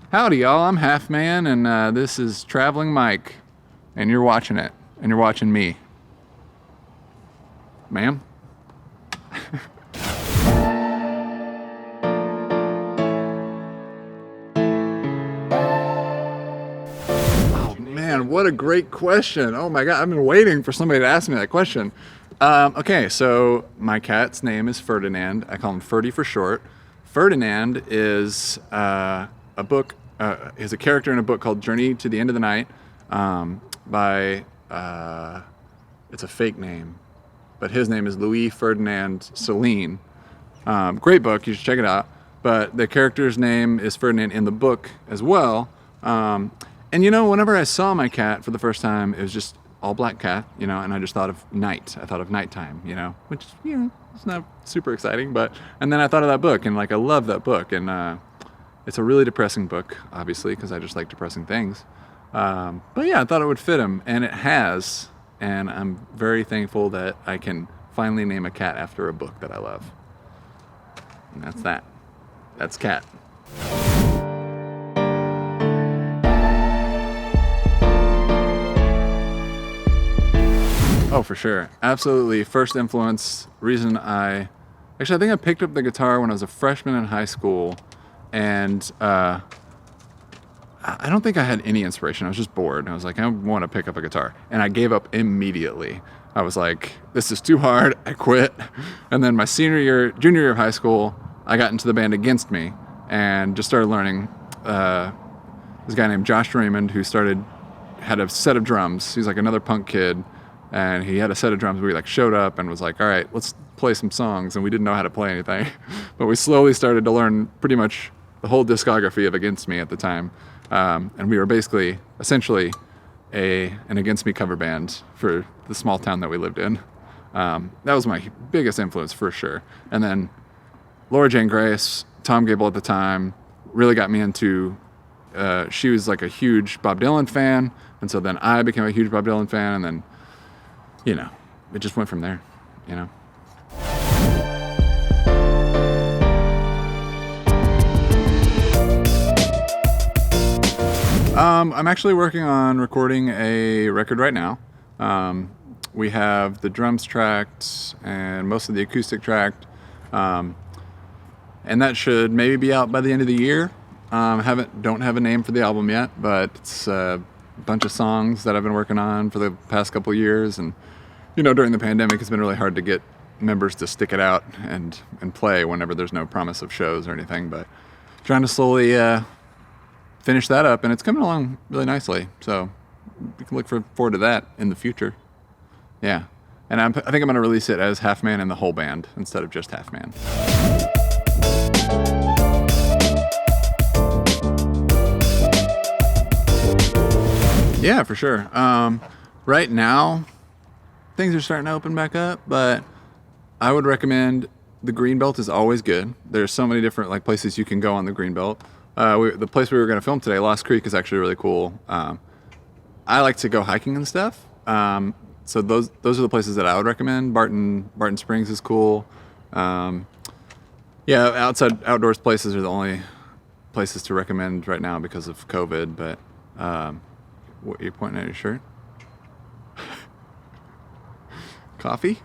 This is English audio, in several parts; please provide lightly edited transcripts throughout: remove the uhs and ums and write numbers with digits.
Howdy, y'all. I'm Half Man, and this is Traveling Mike, and you're watching it, and you're watching me. Ma'am? Oh, man, what a great question. Oh, my God. I've been waiting for somebody to ask me that question. Okay, so my cat's name is Ferdinand. I call him Ferdy for short. Ferdinand is is a character in a book called Journey to the End of the Night by, it's a fake name, but his name is Louis Ferdinand Celine. Great book, you should check it out. But the character's name is Ferdinand in the book as well. And whenever I saw my cat for the first time, it was just all black cat, and I just thought of night. I thought of nighttime, which, it's not super exciting, and then I thought of that book, and I love that book, and it's a really depressing book, obviously, because I just like depressing things. But yeah, I thought it would fit him, and it has, and I'm very thankful that I can finally name a cat after a book that I love. And that's that. That's Cat. Oh, for sure. Absolutely. First influence, reason I think I picked up the guitar when I was a freshman in high school, and I don't think I had any inspiration. I was just bored. I was like, I want to pick up a guitar. And I gave up immediately. I was like, this is too hard. I quit. And then my junior year of high school, I got into the band Against Me and just started learning. This guy named Josh Raymond who had a set of drums. He's like another punk kid. And he had a set of drums where he showed up and was like, all right, let's play some songs. And we didn't know how to play anything. But we slowly started to learn pretty much the whole discography of Against Me at the time. And we were essentially an Against Me cover band for the small town that we lived in. That was my biggest influence for sure. And then Laura Jane Grace, Tom Gable at the time, really got me into, she was a huge Bob Dylan fan. And so then I became a huge Bob Dylan fan, and then it just went from there, I'm actually working on recording a record right now. We have the drums tracked and most of the acoustic tracked. And that should maybe be out by the end of the year. Don't have a name for the album yet, but it's a bunch of songs that I've been working on for the past couple of years, and during the pandemic, it's been really hard to get members to stick it out and play whenever there's no promise of shows or anything, but trying to slowly finish that up, and it's coming along really nicely, so you can look forward to that in the future. Yeah, and I think I'm going to release it as Half Man and the whole band instead of just Half Man. Yeah, for sure. Right now, things are starting to open back up, but I would recommend the Greenbelt is always good. There's so many different places you can go on the Greenbelt. The place we were going to film today, Lost Creek, is actually really cool. I like to go hiking and stuff, so those are the places that I would recommend. Barton Springs is cool. Yeah, outdoors places are the only places to recommend right now because of COVID. But what, you're pointing at your shirt? Coffee?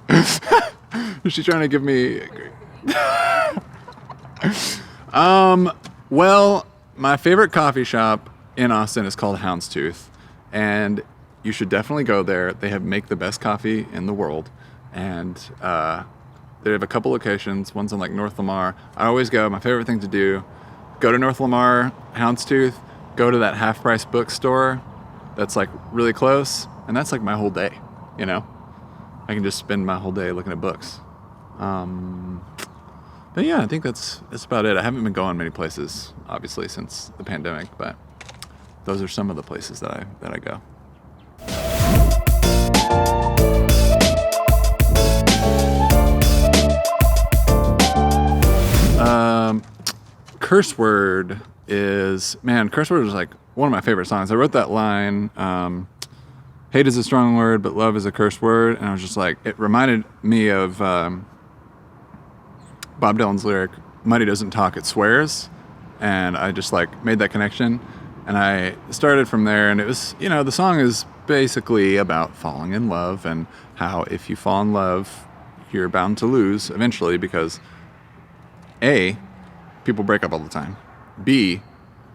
Is she trying to give me? Well, my favorite coffee shop in Austin is called Houndstooth, and you should definitely go there. They make the best coffee in the world, and they have a couple locations. One's in North Lamar. I always go. My favorite thing to do: go to North Lamar, Houndstooth, go to that half-price bookstore that's really close, and that's my whole day. I can just spend my whole day looking at books. But yeah, I think that's about it. I haven't been going many places, obviously, since the pandemic, but those are some of the places that I go. Curse Word is one of my favorite songs. I wrote that line, hate is a strong word, but love is a curse word. And I was just it reminded me of Bob Dylan's lyric, money doesn't talk, it swears. and I just like made that connection, and I started from there. And it was, you know, the song is basically about falling in love and how if you fall in love, you're bound to lose eventually because A, people break up all the time. B,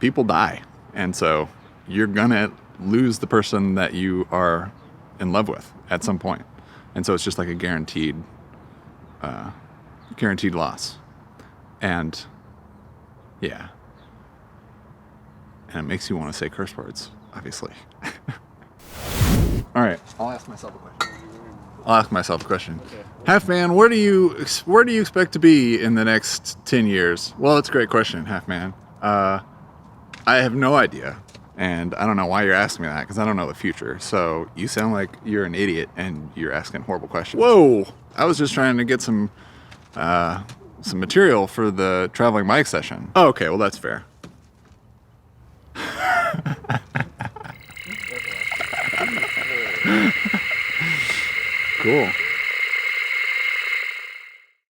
people die. And so you're gonna lose the person that you are in love with at some point. And so it's just like a guaranteed loss. And yeah. And it makes you want to say curse words, obviously. All right, I'll ask myself a question. Okay. Half Man, where do you expect to be in the next 10 years? Well, that's a great question, Half Man. I have no idea, and I don't know why you're asking me that because I don't know the future. So you sound like you're an idiot and you're asking horrible questions. Whoa! I was just trying to get some material for the traveling bike session. Oh, okay, well that's fair. Cool.